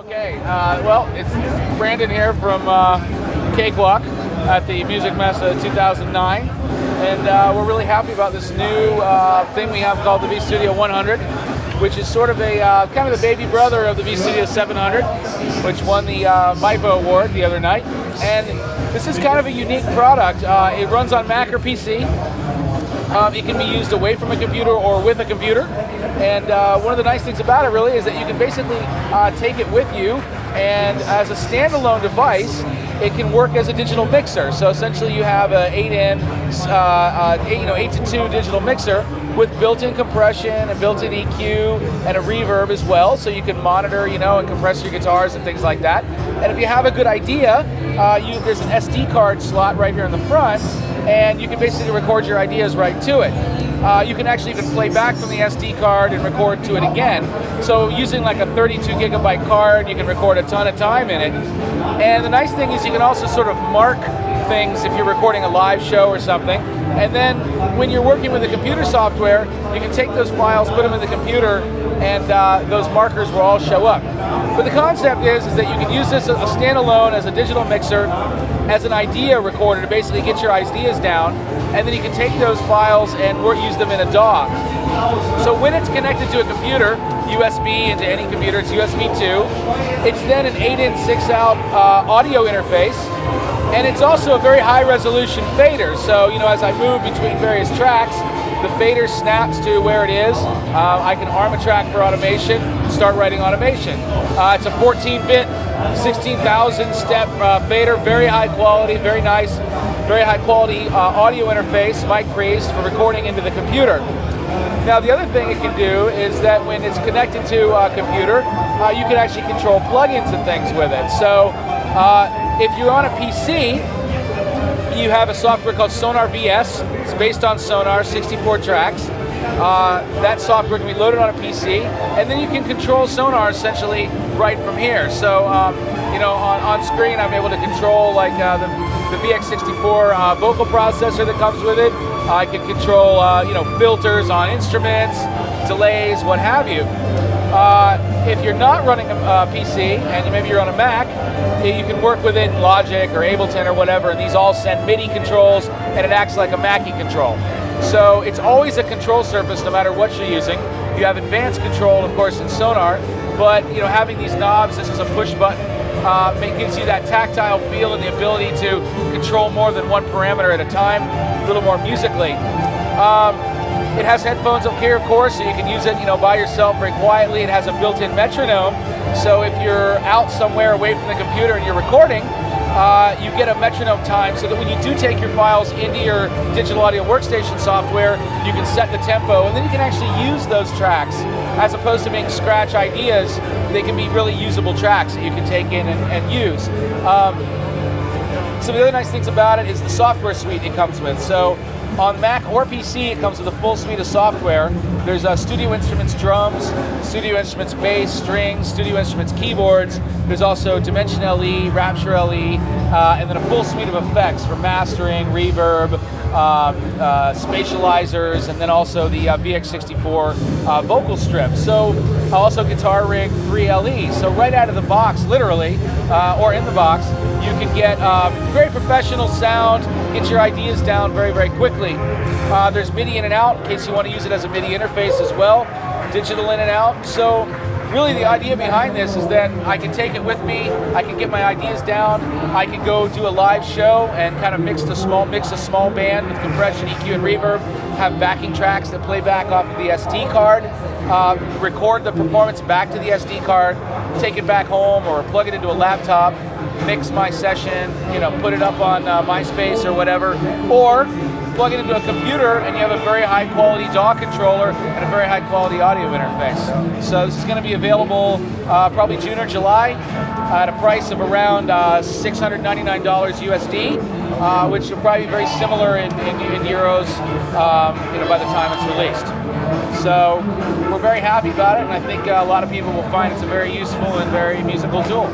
Okay, well, it's Brandon here from Cakewalk at the Music Messe 2009, and we're really happy about this new thing we have called the V-Studio 100, which is sort of a kind of the baby brother of the V-Studio 700, which won the MIPO award the other night. And this is kind of a unique product. It runs on Mac or PC. It can be used away from a computer or with a computer. And one of the nice things about it really is that you can basically take it with you, and as a standalone device, it can work as a digital mixer. So essentially you have an 8-to-2 digital mixer with built-in compression and built-in EQ and a reverb as well, so you can monitor, and compress your guitars and things like that. And if you have a good idea, there's an SD card slot right here in the front, and you can basically record your ideas right to it. You can actually even play back from the SD card and record to it again. So using like a 32 gigabyte card, you can record a ton of time in it. And the nice thing is you can also sort of mark things if you're recording a live show or something. And then when you're working with the computer software, you can take those files, put them in the computer, and those markers will all show up. But the concept is that you can use this as a standalone, as a digital mixer, as an idea recorder to basically get your ideas down, and then you can take those files and use them in a DAW. So when it's connected to a computer, USB into any computer, it's USB 2. It's then an 8-in, 6-out audio interface, and it's also a very high-resolution fader. So as I move between various tracks, the fader snaps to where it is. I can arm a track for automation, start writing automation. It's a 14-bit, 16,000 step fader, very high quality, very nice, very high quality audio interface, mic pre's for recording into the computer. Now the other thing it can do is that when it's connected to a computer, you can actually control plugins and things with it. So if you're on a PC, you have a software called Sonar VS. It's based on Sonar, 64 tracks. That software can be loaded on a PC, and then you can control Sonar essentially right from here. So, on screen, I'm able to control like the VX64 vocal processor that comes with it. I can control, filters on instruments, delays, what have you. If you're not running a PC and maybe you're on a Mac, you can work with it in Logic or Ableton or whatever, and these all send MIDI controls, and it acts like a Mackie control. So it's always a control surface no matter what you're using. You have advanced control, of course, in Sonar, but having these knobs, this is a push button, gives you that tactile feel and the ability to control more than one parameter at a time, a little more musically. It has headphones up here, of course, so you can use it, by yourself very quietly. It has a built-in metronome, so if you're out somewhere away from the computer and you're recording, you get a metronome time so that when you do take your files into your digital audio workstation software, you can set the tempo, and then you can actually use those tracks. As opposed to being scratch ideas, they can be really usable tracks that you can take in and use. Some of the other nice things about it is the software suite it comes with. So on Mac or PC, it comes with a full suite of software. There's Studio Instruments drums, Studio Instruments bass, strings, Studio Instruments keyboards. There's also Dimension LE, Rapture LE, and then a full suite of effects for mastering, reverb, spatializers, and then also the VX64 vocal strip. So also Guitar Rig 3LE. So right out of the box, literally, or in the box, you can get very professional sound, get your ideas down very, very quickly. There's MIDI in and out, in case you want to use it as a MIDI interface as well, digital in and out. So really the idea behind this is that I can take it with me, I can get my ideas down, I can go do a live show and kind of mix a small band with compression, EQ, and reverb, have backing tracks that play back off of the SD card, record the performance back to the SD card, take it back home or plug it into a laptop, mix my session, put it up on MySpace or whatever, or plug it into a computer and you have a very high quality DAW controller and a very high quality audio interface. So this is going to be available probably June or July at a price of around $699 USD, which will probably be very similar in euros by the time it's released. So we're very happy about it, and I think a lot of people will find it's a very useful and very musical tool.